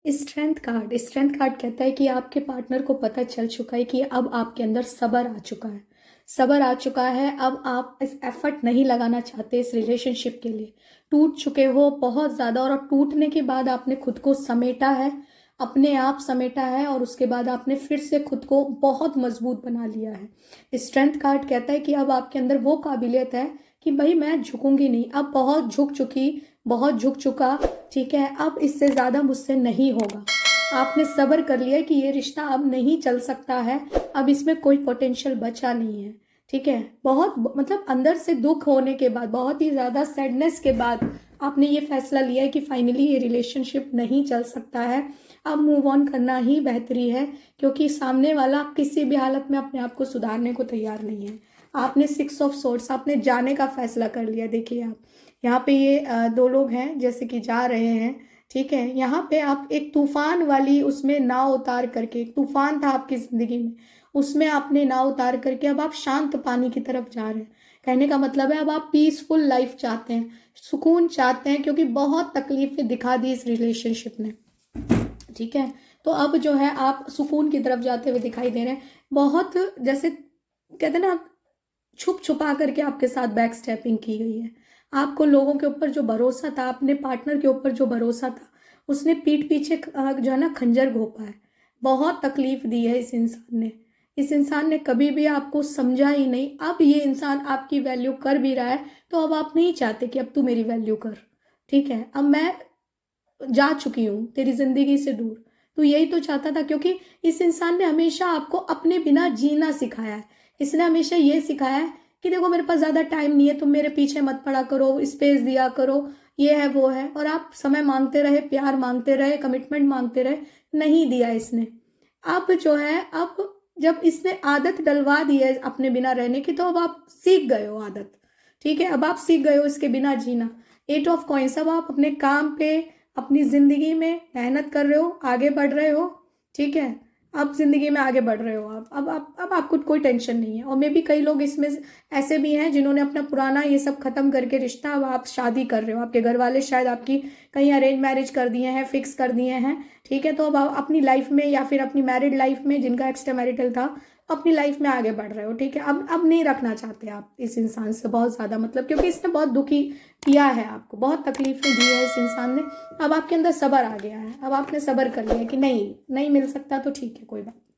Strength card कहता है कि आपके पार्टनर को पता चल चुका है कि अब आपके अंदर सब्र आ चुका है। सब्र आ चुका है, अब आप इस एफर्ट नहीं लगाना चाहते इस रिलेशनशिप के लिए। टूट चुके हो बहुत ज़्यादा, और टूटने के बाद आपने खुद को समेटा है, अपने आप समेटा है, और उसके बाद आपने फिर से खुद को बहुत मजबूत बना लिया है। स्ट्रेंथ कार्ड कहता है कि अब आपके अंदर वो काबिलियत है कि भाई मैं झुकूंगी नहीं, अब बहुत झुक चुकी, बहुत झुक चुका, ठीक है, अब इससे ज़्यादा मुझसे नहीं होगा। आपने सब्र कर लिया कि ये रिश्ता अब नहीं चल सकता है, अब इसमें कोई पोटेंशियल बचा नहीं है, ठीक है। बहुत मतलब अंदर से दुख होने के बाद, बहुत ही ज़्यादा सैडनेस के बाद आपने ये फैसला लिया है कि फाइनली ये रिलेशनशिप नहीं चल सकता है, अब मूव ऑन करना ही बेहतरी है, क्योंकि सामने वाला किसी भी हालत में अपने आप को सुधारने को तैयार नहीं है। आपने 6 ऑफ सोर्ड्स, आपने जाने का फैसला कर लिया। देखिए आप यहाँ पे ये दो लोग हैं जैसे कि जा रहे हैं, ठीक है। यहाँ पे आप एक तूफान वाली उसमें नाव उतार करके, एक तूफान था आपकी जिंदगी में, उसमें आपने नाव उतार करके अब आप शांत पानी की तरफ जा रहे हैं। कहने का मतलब है अब आप पीसफुल लाइफ चाहते हैं, सुकून चाहते हैं, क्योंकि बहुत तकलीफें दिखा दी इस रिलेशनशिप ने, ठीक है। तो अब जो है आप सुकून की तरफ जाते हुए दिखाई दे रहे हैं। बहुत जैसे कहते हैं ना, छुप छुपा करके आपके साथ बैक स्टेपिंग की गई है। आपको लोगों के ऊपर जो भरोसा था, अपने पार्टनर के ऊपर जो भरोसा था, उसने पीठ पीछे जो है ना खंजर घोंपा है। बहुत तकलीफ दी है इस इंसान ने। इस इंसान ने कभी भी आपको समझा ही नहीं। अब ये इंसान आपकी वैल्यू कर भी रहा है, तो अब आप नहीं चाहते कि अब तू मेरी वैल्यू कर, ठीक है, अब मैं जा चुकी हूँ तेरी जिंदगी से दूर। तो यही तो चाहता था, क्योंकि इस इंसान ने हमेशा आपको अपने बिना जीना सिखाया है। इसने हमेशा ये सिखाया है कि देखो मेरे पास ज़्यादा टाइम नहीं है, तुम मेरे पीछे मत पड़ा करो, स्पेस दिया करो, ये है वो है। और आप समय मांगते रहे, प्यार मांगते रहे, कमिटमेंट मांगते रहे, नहीं दिया इसने। अब जो है, अब जब इसने आदत डलवा दी है अपने बिना रहने की, तो अब आप सीख गए हो आदत, ठीक है। अब आप सीख गए हो इसके बिना जीना। 8 ऑफ कॉइंस, अब आप अपने काम पे, अपनी ज़िंदगी में मेहनत कर रहे हो, आगे बढ़ रहे हो, ठीक है। अब ज़िंदगी में आगे बढ़ रहे हो आप, अब आपको कोई टेंशन नहीं है। और मे भी कई लोग इसमें ऐसे भी हैं जिन्होंने अपना पुराना ये सब खत्म करके रिश्ता, अब आप शादी कर रहे हो। आपके घर वाले शायद आपकी कहीं अरेंज मैरिज कर दिए हैं, फिक्स कर दिए हैं, ठीक है। तो अब आप अपनी लाइफ में, या फिर अपनी मैरिड लाइफ में, जिनका एक्स्ट्रा मैरिटल था, अपनी लाइफ में आगे बढ़ रहे हो, ठीक है। अब नहीं रखना चाहते आप इस इंसान से बहुत ज़्यादा, मतलब क्योंकि इसने बहुत दुखी किया है आपको, बहुत तकलीफें दी है इस इंसान ने। अब आपके अंदर सब्र आ गया है, अब आपने सब्र कर लिया कि नहीं, नहीं मिल सकता तो ठीक है, कोई बात नहीं।